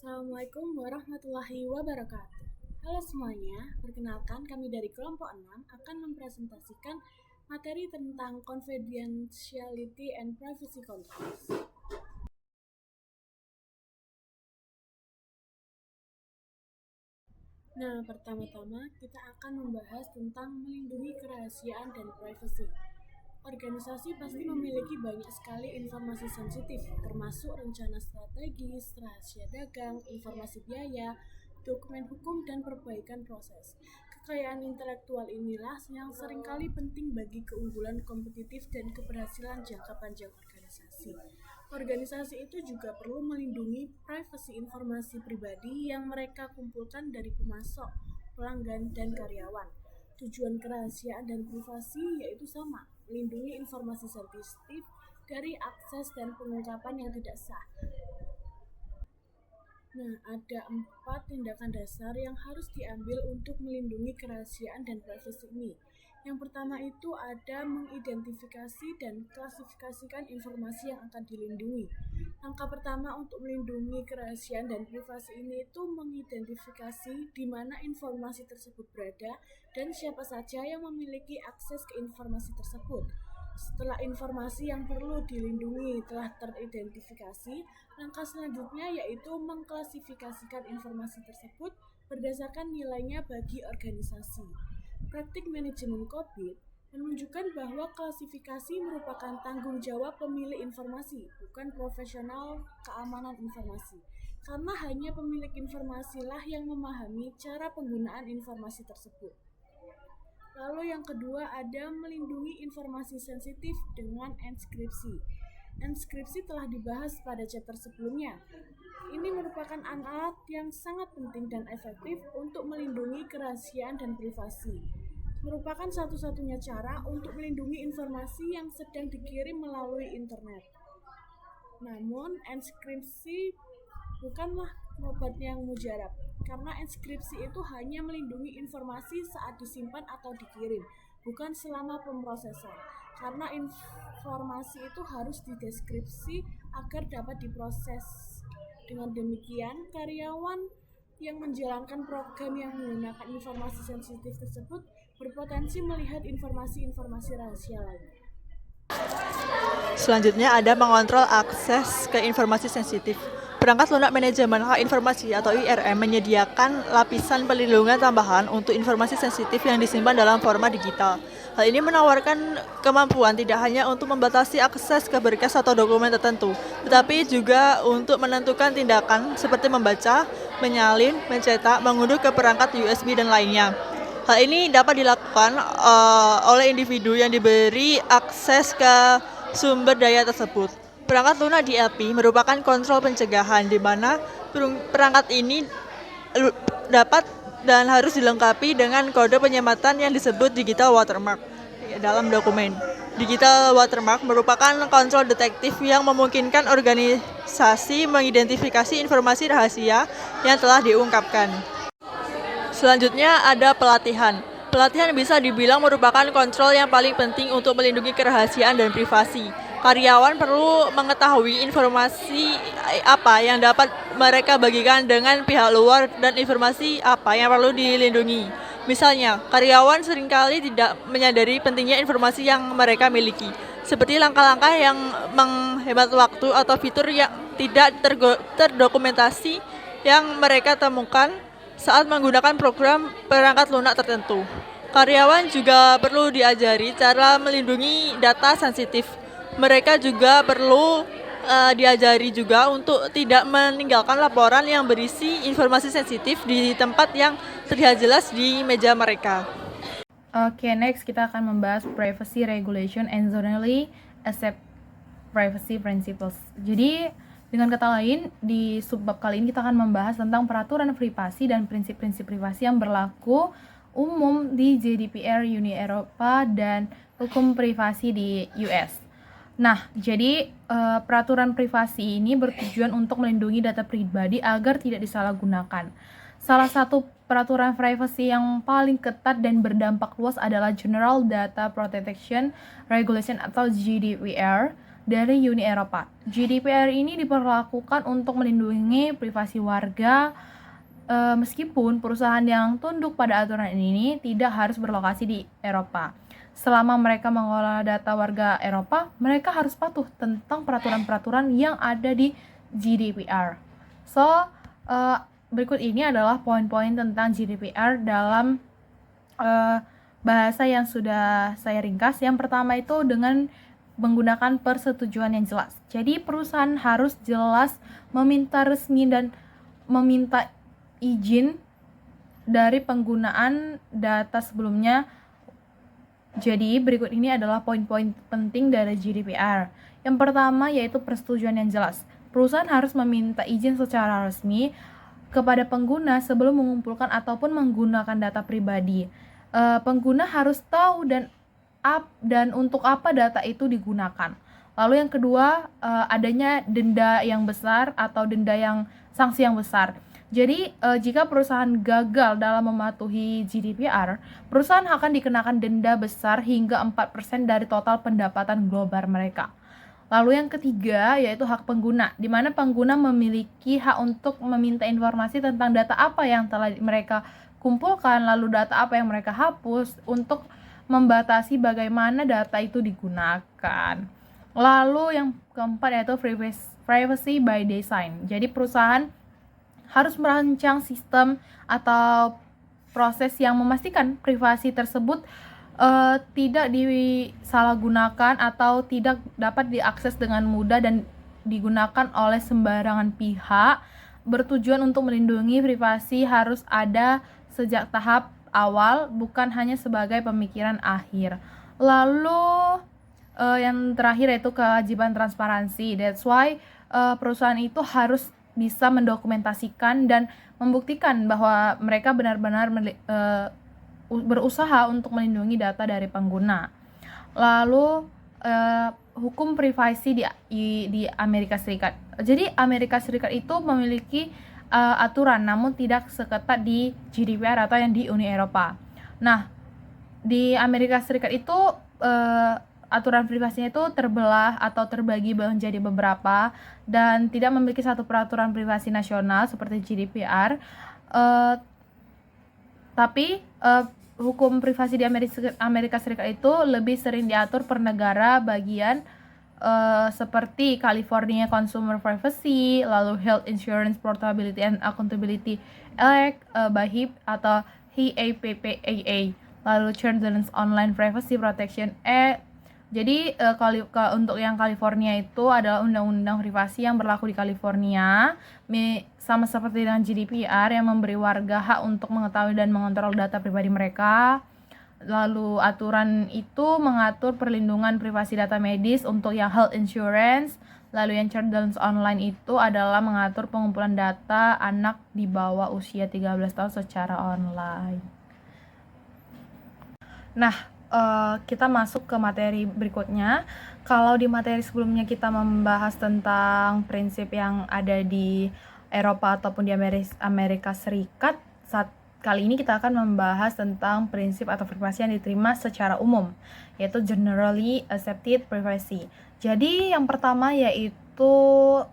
Assalamualaikum warahmatullahi wabarakatuh. Halo semuanya, perkenalkan kami dari kelompok 6 akan mempresentasikan materi tentang confidentiality and privacy controls. Nah, pertama-tama kita akan membahas tentang melindungi kerahasiaan dan privacy. Organisasi pasti memiliki banyak sekali informasi sensitif, termasuk rencana strategis, rahasia dagang, informasi biaya, dokumen hukum, dan perbaikan proses. Kekayaan intelektual inilah yang seringkali penting bagi keunggulan kompetitif dan keberhasilan jangka panjang organisasi. Organisasi itu juga perlu melindungi privasi informasi pribadi yang mereka kumpulkan dari pemasok, pelanggan, dan karyawan. Tujuan kerahasiaan dan privasi yaitu sama, melindungi informasi sensitif dari akses dan pengungkapan yang tidak sah. Nah, ada 4 tindakan dasar yang harus diambil untuk melindungi kerahasiaan dan privasi ini. Yang pertama itu ada mengidentifikasi dan klasifikasikan informasi yang akan dilindungi. Langkah pertama untuk melindungi kerahasiaan dan privasi ini itu mengidentifikasi di mana informasi tersebut berada dan siapa saja yang memiliki akses ke informasi tersebut. Setelah informasi yang perlu dilindungi telah teridentifikasi, langkah selanjutnya yaitu mengklasifikasikan informasi tersebut berdasarkan nilainya bagi organisasi. Praktik manajemen COVID menunjukkan bahwa klasifikasi merupakan tanggung jawab pemilik informasi, bukan profesional keamanan informasi. Karena hanya pemilik informasilah yang memahami cara penggunaan informasi tersebut. Lalu yang kedua ada melindungi informasi sensitif dengan enskripsi. Enskripsi telah dibahas pada chapter sebelumnya. Ini merupakan alat yang sangat penting dan efektif untuk melindungi kerahasiaan dan privasi. Merupakan satu-satunya cara untuk melindungi informasi yang sedang dikirim melalui internet. Namun, enskripsi bukanlah obat yang mujarab, karena enskripsi itu hanya melindungi informasi saat disimpan atau dikirim, bukan selama pemrosesan. Karena informasi itu harus dideskripsi agar dapat diproses. Dengan demikian, karyawan yang menjalankan program yang menggunakan informasi sensitif tersebut berpotensi melihat informasi-informasi rahasia lainnya. Selanjutnya ada mengontrol akses ke informasi sensitif. Perangkat lunak manajemen hak informasi atau IRM menyediakan lapisan perlindungan tambahan untuk informasi sensitif yang disimpan dalam format digital. Hal ini menawarkan kemampuan tidak hanya untuk membatasi akses ke berkas atau dokumen tertentu, tetapi juga untuk menentukan tindakan seperti membaca, menyalin, mencetak, mengunduh ke perangkat USB dan lainnya. Hal ini dapat dilakukan oleh individu yang diberi akses ke sumber daya tersebut. Perangkat lunak DLP merupakan kontrol pencegahan di mana perangkat ini dapat dan harus dilengkapi dengan kode penyematan yang disebut digital watermark dalam dokumen. Digital watermark merupakan kontrol detektif yang memungkinkan organisasi mengidentifikasi informasi rahasia yang telah diungkapkan. Selanjutnya ada pelatihan. Pelatihan bisa dibilang merupakan kontrol yang paling penting untuk melindungi kerahasiaan dan privasi. Karyawan perlu mengetahui informasi apa yang dapat mereka bagikan dengan pihak luar dan informasi apa yang perlu dilindungi. Misalnya, karyawan seringkali tidak menyadari pentingnya informasi yang mereka miliki, seperti langkah-langkah yang menghemat waktu atau fitur yang tidak terdokumentasi yang mereka temukan saat menggunakan program perangkat lunak tertentu. Karyawan juga perlu diajari cara melindungi data sensitif. Mereka juga perlu diajari juga untuk tidak meninggalkan laporan yang berisi informasi sensitif di tempat yang terlihat jelas di meja mereka. Oke, next kita akan membahas privacy regulation and generally accept privacy principles. Jadi dengan kata lain, di subbab kali ini kita akan membahas tentang peraturan privasi dan prinsip-prinsip privasi yang berlaku umum di GDPR Uni Eropa dan hukum privasi di US. Nah, jadi peraturan privasi ini bertujuan untuk melindungi data pribadi agar tidak disalahgunakan. Salah satu peraturan privasi yang paling ketat dan berdampak luas adalah General Data Protection Regulation atau GDPR. dari Uni Eropa. GDPR ini diperlakukan untuk melindungi privasi warga, meskipun perusahaan yang tunduk pada aturan ini tidak harus berlokasi di Eropa. Selama mereka mengolah data warga Eropa, mereka harus patuh tentang peraturan-peraturan yang ada di GDPR. So, berikut ini adalah poin-poin tentang GDPR dalam bahasa yang sudah saya ringkas. Yang pertama itu dengan menggunakan persetujuan yang jelas. Jadi perusahaan harus jelas meminta resmi dan meminta izin dari penggunaan data sebelumnya. Jadi berikut ini adalah poin-poin penting dari GDPR. Yang pertama yaitu persetujuan yang jelas. Perusahaan harus meminta izin secara resmi kepada pengguna sebelum mengumpulkan ataupun menggunakan data pribadi. Pengguna harus tahu dan untuk apa data itu digunakan. Lalu yang kedua, adanya denda yang besar atau sanksi yang besar. Jadi jika perusahaan gagal dalam mematuhi GDPR, perusahaan akan dikenakan denda besar hingga 4% dari total pendapatan global mereka. Lalu yang ketiga yaitu hak pengguna, di mana pengguna memiliki hak untuk meminta informasi tentang data apa yang telah mereka kumpulkan, lalu data apa yang mereka hapus, untuk membatasi bagaimana data itu digunakan. Lalu yang keempat yaitu privacy by design. Jadi perusahaan harus merancang sistem atau proses yang memastikan privasi tersebut tidak disalahgunakan atau tidak dapat diakses dengan mudah dan digunakan oleh sembarangan pihak. Bertujuan untuk melindungi privasi harus ada sejak tahap awal, bukan hanya sebagai pemikiran akhir. Lalu yang terakhir yaitu kewajiban transparansi. That's why perusahaan itu harus bisa mendokumentasikan dan membuktikan bahwa mereka benar-benar berusaha untuk melindungi data dari pengguna. Lalu hukum privasi di Amerika Serikat. Jadi Amerika Serikat itu memiliki aturan, namun tidak seketat di GDPR atau yang di Uni Eropa. Nah, di Amerika Serikat itu aturan privasinya itu terbelah atau terbagi menjadi beberapa dan tidak memiliki satu peraturan privasi nasional seperti GDPR. Tapi hukum privasi di Amerika Serikat itu lebih sering diatur per negara bagian, seperti California Consumer Privacy, lalu Health Insurance Portability and Accountability Act, BAHIP atau HAPPAA, lalu Children's Online Privacy Protection Act. Jadi untuk yang California itu adalah undang-undang privasi yang berlaku di California, sama seperti dengan GDPR yang memberi warga hak untuk mengetahui dan mengontrol data pribadi mereka. Lalu aturan itu mengatur perlindungan privasi data medis untuk yang health insurance. Lalu yang Children's Online itu adalah mengatur pengumpulan data anak di bawah usia 13 tahun secara online. Nah, kita masuk ke materi berikutnya. Kalau di materi sebelumnya kita membahas tentang prinsip yang ada di Eropa ataupun di Amerika Serikat, kali ini kita akan membahas tentang prinsip atau privasi yang diterima secara umum, yaitu Generally Accepted Privacy. Jadi yang pertama yaitu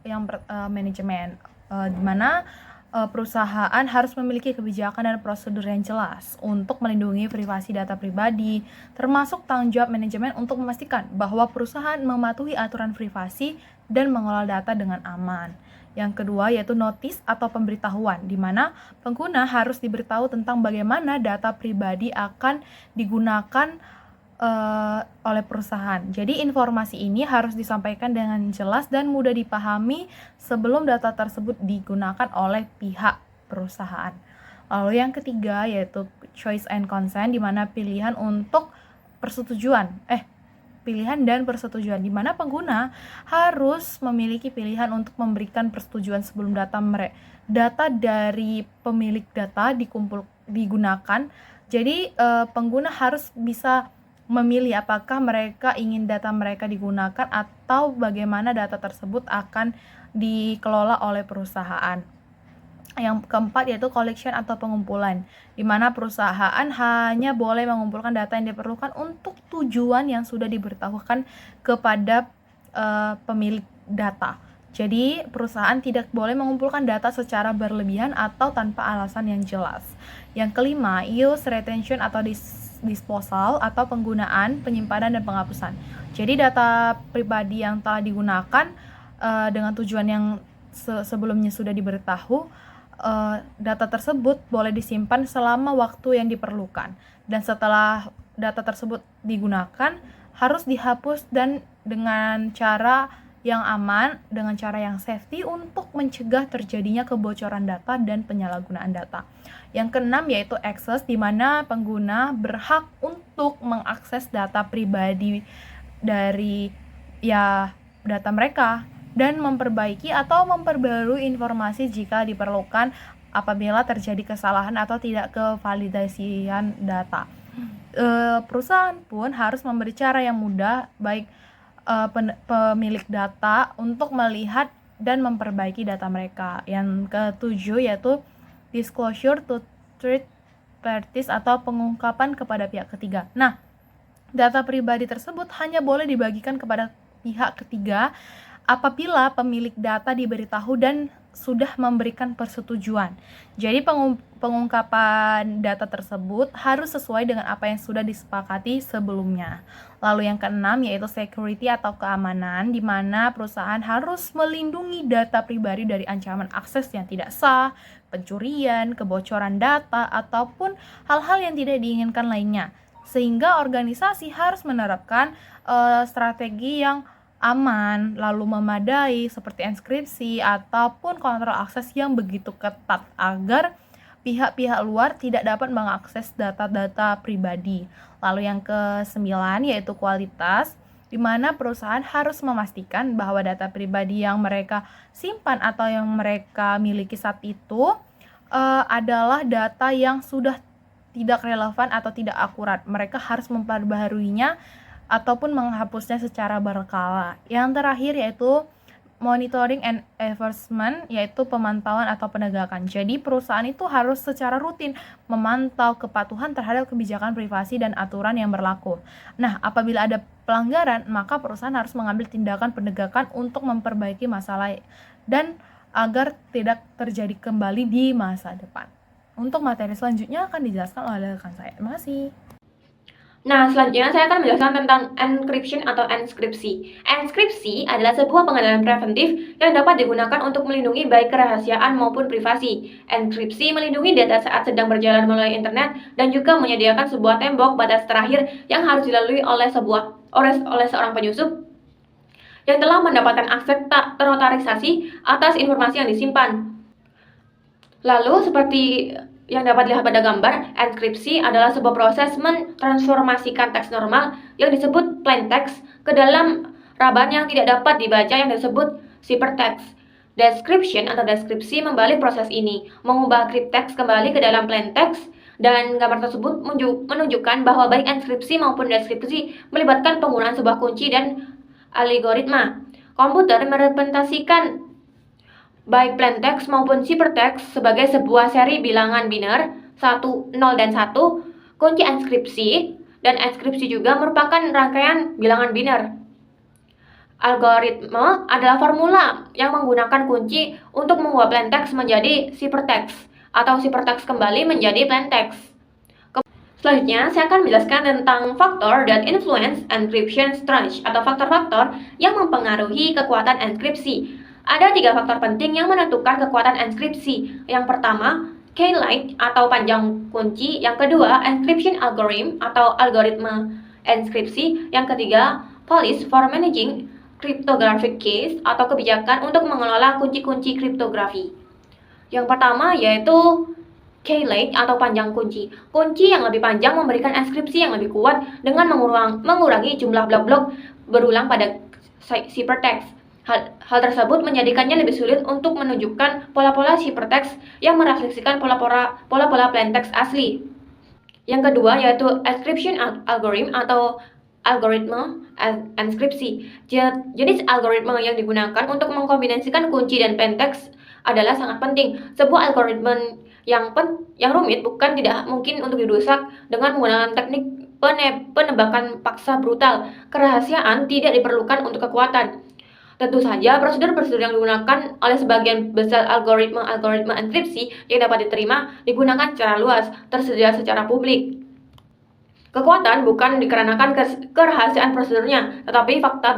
yang manajemen, di mana perusahaan harus memiliki kebijakan dan prosedur yang jelas untuk melindungi privasi data pribadi, termasuk tanggung jawab manajemen untuk memastikan bahwa perusahaan mematuhi aturan privasi dan mengelola data dengan aman. Yang kedua yaitu notice atau pemberitahuan, di mana pengguna harus diberitahu tentang bagaimana data pribadi akan digunakan oleh perusahaan. Jadi informasi ini harus disampaikan dengan jelas dan mudah dipahami sebelum data tersebut digunakan oleh pihak perusahaan. Lalu yang ketiga yaitu choice and consent, di mana pilihan dan persetujuan, di mana pengguna harus memiliki pilihan untuk memberikan persetujuan sebelum data dari pemilik data digunakan. Jadi pengguna harus bisa memilih apakah mereka ingin data mereka digunakan atau bagaimana data tersebut akan dikelola oleh perusahaan. Yang keempat yaitu collection atau pengumpulan, di mana perusahaan hanya boleh mengumpulkan data yang diperlukan untuk tujuan yang sudah diberitahukan kepada pemilik data. Jadi, perusahaan tidak boleh mengumpulkan data secara berlebihan atau tanpa alasan yang jelas. Yang kelima, use, retention, atau disposal, atau penggunaan, penyimpanan, dan penghapusan. Jadi, data pribadi yang telah digunakan dengan tujuan yang sebelumnya sudah diberitahu, data tersebut boleh disimpan selama waktu yang diperlukan. Dan setelah data tersebut digunakan, harus dihapus dan dengan cara yang aman, dengan cara yang safety untuk mencegah terjadinya kebocoran data dan penyalahgunaan data. Yang keenam yaitu access, di mana pengguna berhak untuk mengakses data pribadi dari data mereka dan memperbaiki atau memperbarui informasi jika diperlukan apabila terjadi kesalahan atau tidak kevalidasian data. Perusahaan pun harus memberi cara yang mudah baik pemilik data untuk melihat dan memperbaiki data mereka. Yang ketujuh yaitu disclosure to third parties, atau pengungkapan kepada pihak ketiga. Nah, data pribadi tersebut hanya boleh dibagikan kepada pihak ketiga apabila pemilik data diberitahu dan sudah memberikan persetujuan. Jadi pengungkapan data tersebut harus sesuai dengan apa yang sudah disepakati sebelumnya. Lalu yang keenam yaitu security atau keamanan, di mana perusahaan harus melindungi data pribadi dari ancaman akses yang tidak sah, pencurian, kebocoran data, ataupun hal-hal yang tidak diinginkan lainnya. Sehingga organisasi harus menerapkan strategi yang aman, lalu memadai seperti enskripsi ataupun kontrol akses yang begitu ketat agar pihak-pihak luar tidak dapat mengakses data-data pribadi. Lalu yang ke-9 yaitu kualitas, di mana perusahaan harus memastikan bahwa data pribadi yang mereka simpan atau yang mereka miliki saat itu adalah data yang sudah tidak relevan atau tidak akurat. Mereka harus memperbaharuinya ataupun menghapusnya secara berkala. Yang terakhir yaitu monitoring and enforcement, yaitu pemantauan atau penegakan. Jadi perusahaan itu harus secara rutin memantau kepatuhan terhadap kebijakan privasi dan aturan yang berlaku. Nah, apabila ada pelanggaran, maka perusahaan harus mengambil tindakan penegakan untuk memperbaiki masalah dan agar tidak terjadi kembali di masa depan. Untuk materi selanjutnya akan dijelaskan oleh rekan saya. Terima kasih. Nah, selanjutnya saya akan menjelaskan tentang encryption atau enskripsi. Enskripsi adalah sebuah pengendalian preventif yang dapat digunakan untuk melindungi baik kerahasiaan maupun privasi. Enkripsi melindungi data saat sedang berjalan melalui internet dan juga menyediakan sebuah tembok batas terakhir yang harus dilalui oleh seorang penyusup yang telah mendapatkan akses tak ternotarisasi atas informasi yang disimpan. Lalu, seperti yang dapat dilihat pada gambar, enskripsi adalah sebuah proses mentransformasikan teks normal yang disebut plain text ke dalam raban yang tidak dapat dibaca yang disebut ciphertext. Description atau deskripsi membalik proses ini, mengubah crypttext kembali ke dalam plain text, dan gambar tersebut menunjukkan bahwa baik enskripsi maupun deskripsi melibatkan penggunaan sebuah kunci dan algoritma. Komputer merepresentasikan baik plain text maupun ciphertext sebagai sebuah seri bilangan biner 1, 0, dan 1. Kunci enskripsi dan enskripsi juga merupakan rangkaian bilangan biner. Algoritma adalah formula yang menggunakan kunci untuk mengubah plain text menjadi ciphertext atau ciphertext kembali menjadi plain text. Selanjutnya, saya akan menjelaskan tentang faktor that influence encryption strength atau faktor-faktor yang mempengaruhi kekuatan enskripsi. Ada 3 faktor penting yang menentukan kekuatan enskripsi. Yang pertama, key-length atau panjang kunci. Yang kedua, encryption algorithm atau algoritma enskripsi. Yang ketiga, policy for managing cryptographic keys atau kebijakan untuk mengelola kunci-kunci kriptografi. Yang pertama yaitu key-length atau panjang kunci. Kunci yang lebih panjang memberikan enskripsi yang lebih kuat dengan mengurangi jumlah blok-blok berulang pada ciphertext. Hal tersebut menjadikannya lebih sulit untuk menunjukkan pola-pola ciphertext yang merefleksikan pola-pola plain text asli. Yang kedua yaitu encryption algorithm atau algoritma enskripsi. Jenis algoritma yang digunakan untuk mengkombinasikan kunci dan plain text adalah sangat penting. Sebuah algoritma yang rumit bukan tidak mungkin untuk dirusak dengan menggunakan teknik penebakan paksa brutal. Kerahasiaan tidak diperlukan untuk kekuatan. Tentu saja, prosedur-prosedur yang digunakan oleh sebagian besar algoritma enkripsi yang dapat digunakan secara luas, tersedia secara publik. Kekuatan bukan dikarenakan kerahasiaan prosedurnya, tetapi fakta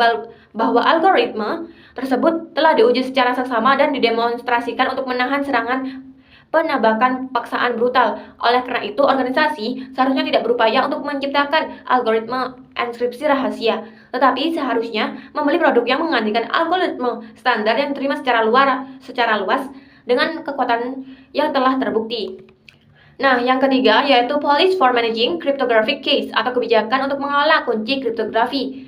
bahwa algoritma tersebut telah diuji secara seksama dan didemonstrasikan untuk menahan serangan penebakan paksaan brutal. Oleh karena itu, organisasi seharusnya tidak berupaya untuk menciptakan algoritma enkripsi rahasia, tetapi seharusnya membeli produk yang menggantikan algoritma standar yang diterima secara luas dengan kekuatan yang telah terbukti. Nah, yang ketiga yaitu Policy for Managing Cryptographic Keys atau kebijakan untuk mengelola kunci kriptografi.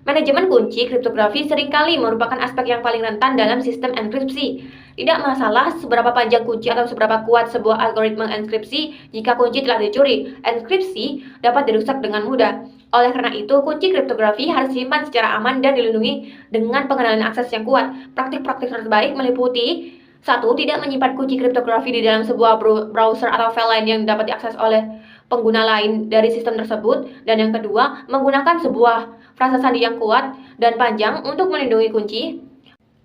Manajemen kunci kriptografi seringkali merupakan aspek yang paling rentan dalam sistem enkripsi. Tidak masalah seberapa panjang kunci atau seberapa kuat sebuah algoritma enkripsi, jika kunci telah dicuri, enkripsi dapat dirusak dengan mudah. Oleh karena itu, kunci kriptografi harus disimpan secara aman dan dilindungi dengan pengenalan akses yang kuat. Praktik-praktik terbaik meliputi: 1. Tidak menyimpan kunci kriptografi di dalam sebuah browser atau file lain yang dapat diakses oleh pengguna lain dari sistem tersebut. Dan yang kedua, menggunakan sebuah frasa sandi yang kuat dan panjang untuk melindungi kunci.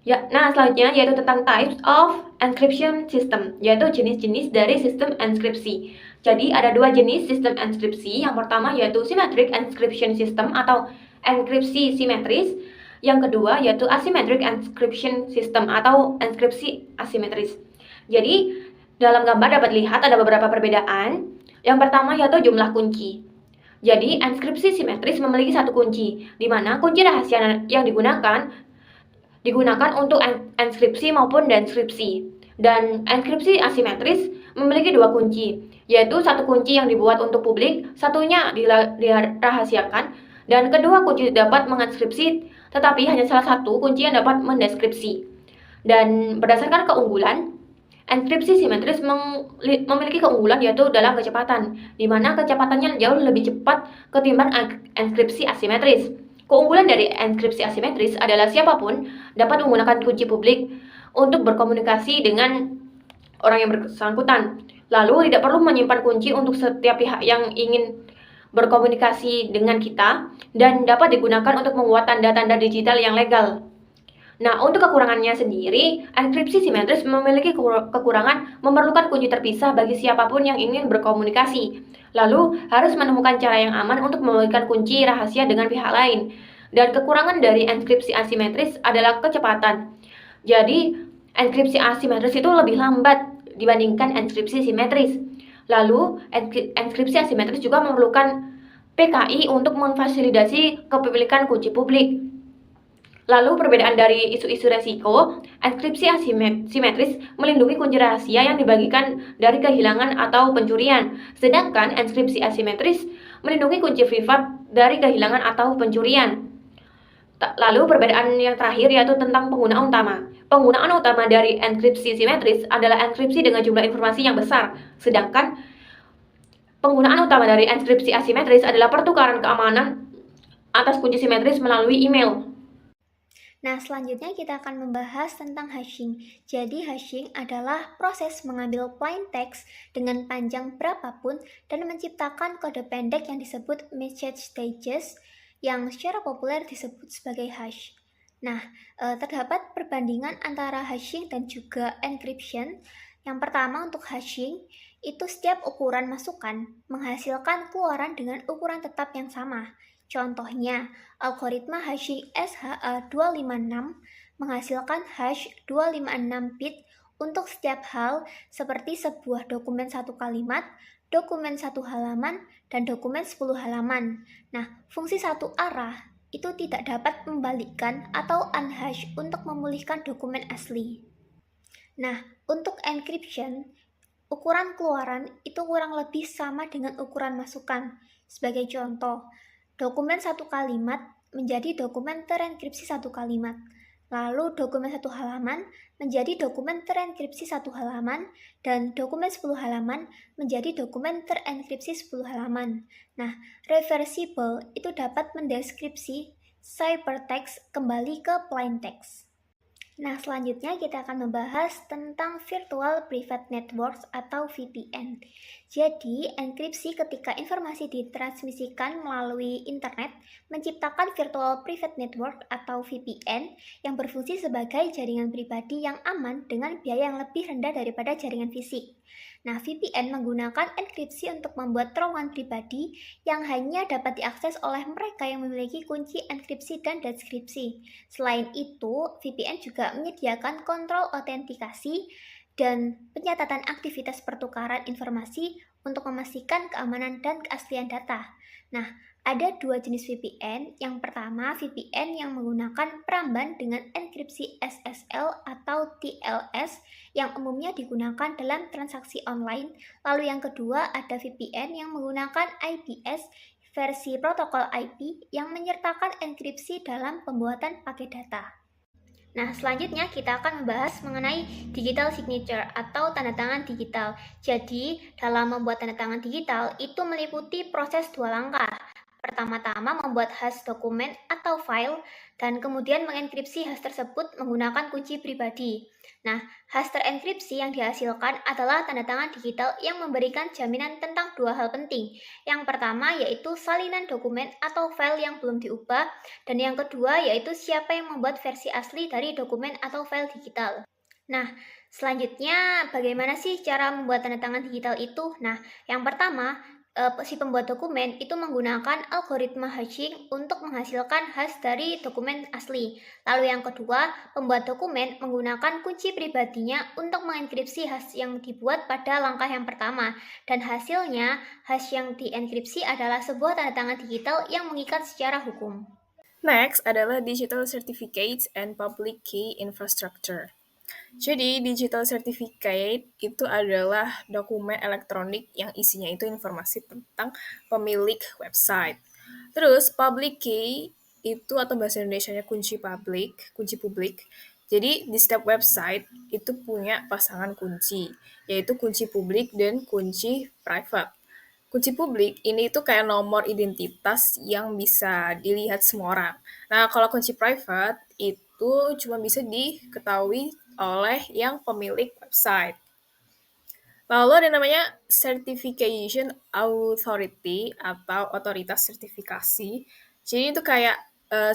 Nah, selanjutnya yaitu tentang types of encryption system, yaitu jenis-jenis dari sistem enkripsi. Jadi ada dua jenis sistem enkripsi. Yang pertama yaitu symmetric encryption system atau enkripsi simetris. Yang kedua yaitu asymmetric encryption system atau enkripsi asimetris. Jadi dalam gambar dapat lihat ada beberapa perbedaan. Yang pertama yaitu jumlah kunci. Jadi enkripsi simetris memiliki satu kunci, di mana kunci rahasia yang digunakan untuk enskripsi maupun deskripsi. Dan enkripsi asimetris memiliki dua kunci, yaitu satu kunci yang dibuat untuk publik, satunya dirahasiakan, dan kedua kunci dapat menginskripsi, tetapi hanya salah satu kunci yang dapat mendeskripsi. Dan berdasarkan keunggulan, enkripsi simetris memiliki keunggulan yaitu dalam kecepatan, di mana kecepatannya jauh lebih cepat ketimbang enkripsi asimetris. Keunggulan dari enkripsi asimetris adalah siapapun dapat menggunakan kunci publik untuk berkomunikasi dengan orang yang bersangkutan. Lalu tidak perlu menyimpan kunci untuk setiap pihak yang ingin berkomunikasi dengan kita, dan dapat digunakan untuk membuat tanda-tanda digital yang legal. Nah, untuk kekurangannya sendiri, enkripsi simetris memiliki kekurangan memerlukan kunci terpisah bagi siapapun yang ingin berkomunikasi. Lalu, harus menemukan cara yang aman untuk membagikan kunci rahasia dengan pihak lain. Dan kekurangan dari enkripsi asimetris adalah kecepatan. Jadi, enkripsi asimetris itu lebih lambat dibandingkan enkripsi simetris. Lalu, enkripsi asimetris juga memerlukan PKI untuk memfasilitasi kepemilikan kunci publik. Lalu, perbedaan dari isu-isu resiko, enkripsi asimetris melindungi kunci rahasia yang dibagikan dari kehilangan atau pencurian, sedangkan enkripsi asimetris melindungi kunci privat dari kehilangan atau pencurian. Lalu, perbedaan yang terakhir yaitu tentang penggunaan utama. Penggunaan utama dari enkripsi simetris adalah enkripsi dengan jumlah informasi yang besar, sedangkan penggunaan utama dari enkripsi asimetris adalah pertukaran keamanan atas kunci simetris melalui email. Nah, selanjutnya kita akan membahas tentang hashing. Jadi, hashing adalah proses mengambil plain text dengan panjang berapapun dan menciptakan kode pendek yang disebut message stages, yang secara populer disebut sebagai hash. Nah, terdapat perbandingan antara hashing dan juga encryption. Yang pertama, untuk hashing, itu setiap ukuran masukan menghasilkan keluaran dengan ukuran tetap yang sama. Contohnya, algoritma hashing SHA-256 menghasilkan hash 256 bit untuk setiap hal seperti sebuah dokumen satu kalimat, dokumen satu halaman, dan dokumen 10 halaman. Nah, fungsi satu arah itu tidak dapat membalikkan atau unhash untuk memulihkan dokumen asli. Nah, untuk encryption, ukuran keluaran itu kurang lebih sama dengan ukuran masukan. Sebagai contoh, dokumen satu kalimat menjadi dokumen terenkripsi satu kalimat. Lalu dokumen satu halaman menjadi dokumen terenkripsi satu halaman, dan dokumen 10 halaman menjadi dokumen terenkripsi 10 halaman. Nah, reversible itu dapat mendeskripsi ciphertext kembali ke plain text. Nah, selanjutnya kita akan membahas tentang Virtual Private Networks atau VPN. Jadi, enkripsi ketika informasi ditransmisikan melalui internet menciptakan Virtual Private Network atau VPN yang berfungsi sebagai jaringan pribadi yang aman dengan biaya yang lebih rendah daripada jaringan fisik. Nah, VPN menggunakan enkripsi untuk membuat terowongan pribadi yang hanya dapat diakses oleh mereka yang memiliki kunci enkripsi dan deskripsi. Selain itu, VPN juga menyediakan kontrol autentikasi dan pencatatan aktivitas pertukaran informasi untuk memastikan keamanan dan keaslian data. Nah, ada dua jenis VPN. Yang pertama, VPN yang menggunakan peramban dengan enkripsi SSL atau TLS yang umumnya digunakan dalam transaksi online. Lalu yang kedua, ada VPN yang menggunakan IPS versi protokol IP yang menyertakan enkripsi dalam pembuatan paket data. Nah, selanjutnya kita akan membahas mengenai digital signature atau tanda tangan digital. Jadi, dalam membuat tanda tangan digital itu meliputi proses dua langkah. Pertama-tama membuat hash dokumen atau file dan kemudian mengenkripsi hash tersebut menggunakan kunci pribadi. Nah, hash terenkripsi yang dihasilkan adalah tanda tangan digital yang memberikan jaminan tentang dua hal penting. Yang pertama yaitu salinan dokumen atau file yang belum diubah, dan yang kedua yaitu siapa yang membuat versi asli dari dokumen atau file digital. Nah, selanjutnya bagaimana sih cara membuat tanda tangan digital itu? Nah, yang pertama, si pembuat dokumen itu menggunakan algoritma hashing untuk menghasilkan hash dari dokumen asli. Lalu yang kedua, pembuat dokumen menggunakan kunci pribadinya untuk mengenkripsi hash yang dibuat pada langkah yang pertama. Dan hasilnya, hash yang dienkripsi adalah sebuah tanda tangan digital yang mengikat secara hukum. Next adalah Digital Certificates and Public Key Infrastructure. Jadi, digital certificate itu adalah dokumen elektronik yang isinya itu informasi tentang pemilik website. Terus, public key itu atau bahasa Indonesianya kunci publik. Jadi, di setiap website itu punya pasangan kunci, yaitu kunci publik dan kunci private. Kunci publik ini itu kayak nomor identitas yang bisa dilihat semua orang. Nah, kalau kunci private itu cuma bisa diketahui oleh yang pemilik website. Lalu ada namanya Certification Authority atau otoritas sertifikasi. Jadi itu kayak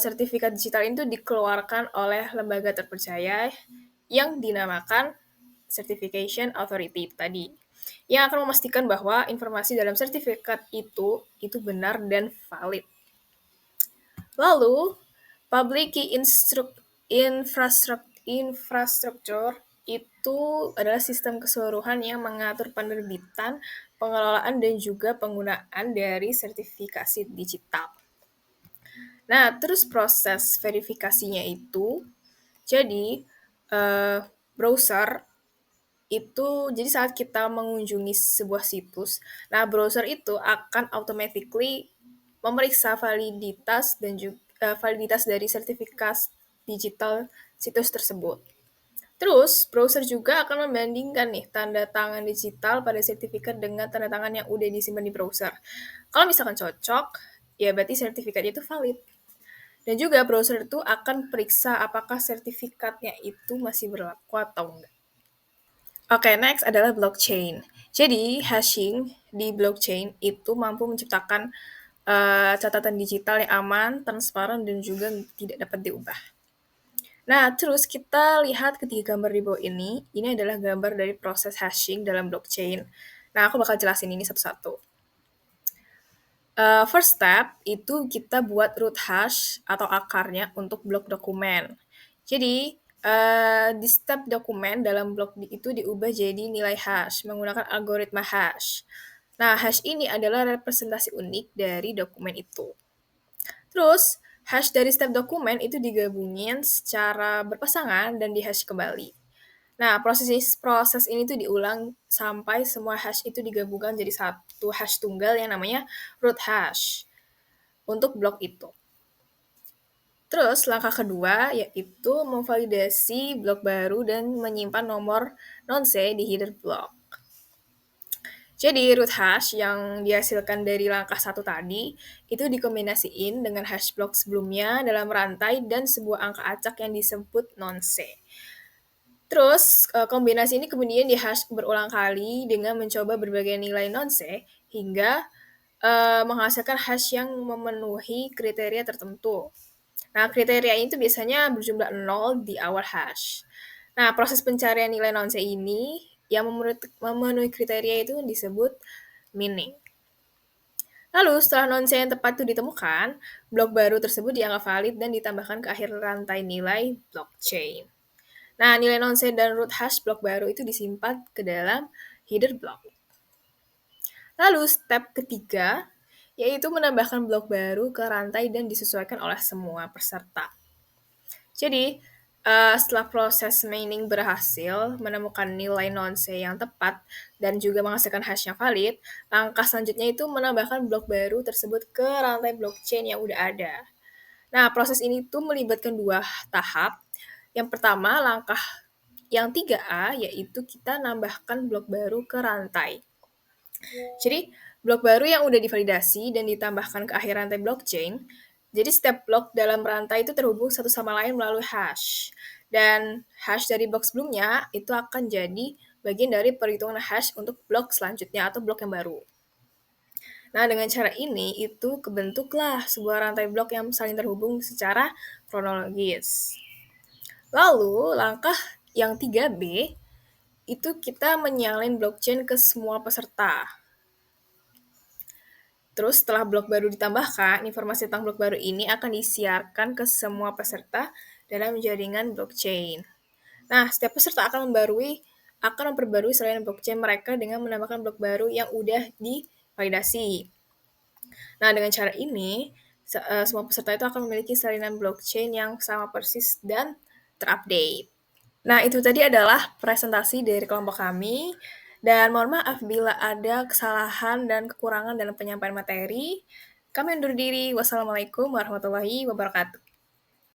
sertifikat digital itu dikeluarkan oleh lembaga terpercaya yang dinamakan Certification Authority tadi, yang akan memastikan bahwa informasi dalam sertifikat itu benar dan valid. Lalu, Public Key Infrastructure itu adalah sistem keseluruhan yang mengatur penerbitan, pengelolaan, dan juga penggunaan dari sertifikasi digital. Nah, terus proses verifikasinya itu, jadi browser itu, jadi saat kita mengunjungi sebuah situs, nah browser itu akan automatically memeriksa validitas dan juga validitas dari sertifikat digital situs tersebut. Terus, browser juga akan membandingkan nih tanda tangan digital pada sertifikat dengan tanda tangan yang udah disimpan di browser. Kalau misalkan cocok, ya berarti sertifikatnya itu valid. Dan juga browser itu akan periksa apakah sertifikatnya itu masih berlaku atau enggak. Oke, next adalah blockchain. Jadi, hashing di blockchain itu mampu menciptakan catatan digital yang aman, transparan, dan juga tidak dapat diubah. Nah, terus kita lihat ketiga gambar di bawah ini. Ini adalah gambar dari proses hashing dalam blockchain. Nah, aku bakal jelasin ini satu-satu. First step itu kita buat root hash atau akarnya untuk blok dokumen. Jadi, di step dokumen dalam blok itu diubah jadi nilai hash menggunakan algoritma hash. Nah, hash ini adalah representasi unik dari dokumen itu. Terus, hash dari step dokumen itu digabungin secara berpasangan dan dihash kembali. Nah, proses ini tuh diulang sampai semua hash itu digabungkan jadi satu hash tunggal yang namanya root hash untuk blok itu. Terus, langkah kedua yaitu memvalidasi blok baru dan menyimpan nomor nonce di header block. Jadi, root hash yang dihasilkan dari langkah satu tadi itu dikombinasiin dengan hash block sebelumnya dalam rantai dan sebuah angka acak yang disebut nonce. Terus, kombinasi ini kemudian di-hash berulang kali dengan mencoba berbagai nilai nonce hingga, menghasilkan hash yang memenuhi kriteria tertentu. Nah, kriteria itu biasanya berjumlah 0 di awal hash. Nah, proses pencarian nilai nonce ini yang memenuhi kriteria itu disebut mining. Lalu, setelah nonce yang tepat itu ditemukan, blok baru tersebut dianggap valid dan ditambahkan ke akhir rantai nilai blockchain. Nah, nilai nonce dan root hash blok baru itu disimpan ke dalam header block. Lalu, step ketiga, yaitu menambahkan blok baru ke rantai dan disesuaikan oleh semua peserta. Jadi, setelah proses mining berhasil menemukan nilai nonce yang tepat dan juga menghasilkan hash yang valid, langkah selanjutnya itu menambahkan blok baru tersebut ke rantai blockchain yang udah ada. Nah, proses ini tuh melibatkan 2 tahap. Yang pertama, langkah yang 3A, yaitu kita nambahkan blok baru ke rantai. Jadi, blok baru yang udah divalidasi dan ditambahkan ke akhir rantai blockchain, jadi setiap blok dalam rantai itu terhubung satu sama lain melalui hash. Dan hash dari blok sebelumnya itu akan jadi bagian dari perhitungan hash untuk blok selanjutnya atau blok yang baru. Nah, dengan cara ini itu kebentuklah sebuah rantai blok yang saling terhubung secara kronologis. Lalu, langkah yang 3B itu kita menyalin blockchain ke semua peserta. Terus setelah blok baru ditambahkan, informasi tentang blok baru ini akan disiarkan ke semua peserta dalam jaringan blockchain. Nah, setiap peserta akan memperbarui salinan blockchain mereka dengan menambahkan blok baru yang udah divalidasi. Nah, dengan cara ini, semua peserta itu akan memiliki salinan blockchain yang sama persis dan terupdate. Nah, itu tadi adalah presentasi dari kelompok kami. Dan mohon maaf bila ada kesalahan dan kekurangan dalam penyampaian materi. Kami undur diri. Wassalamualaikum warahmatullahi wabarakatuh.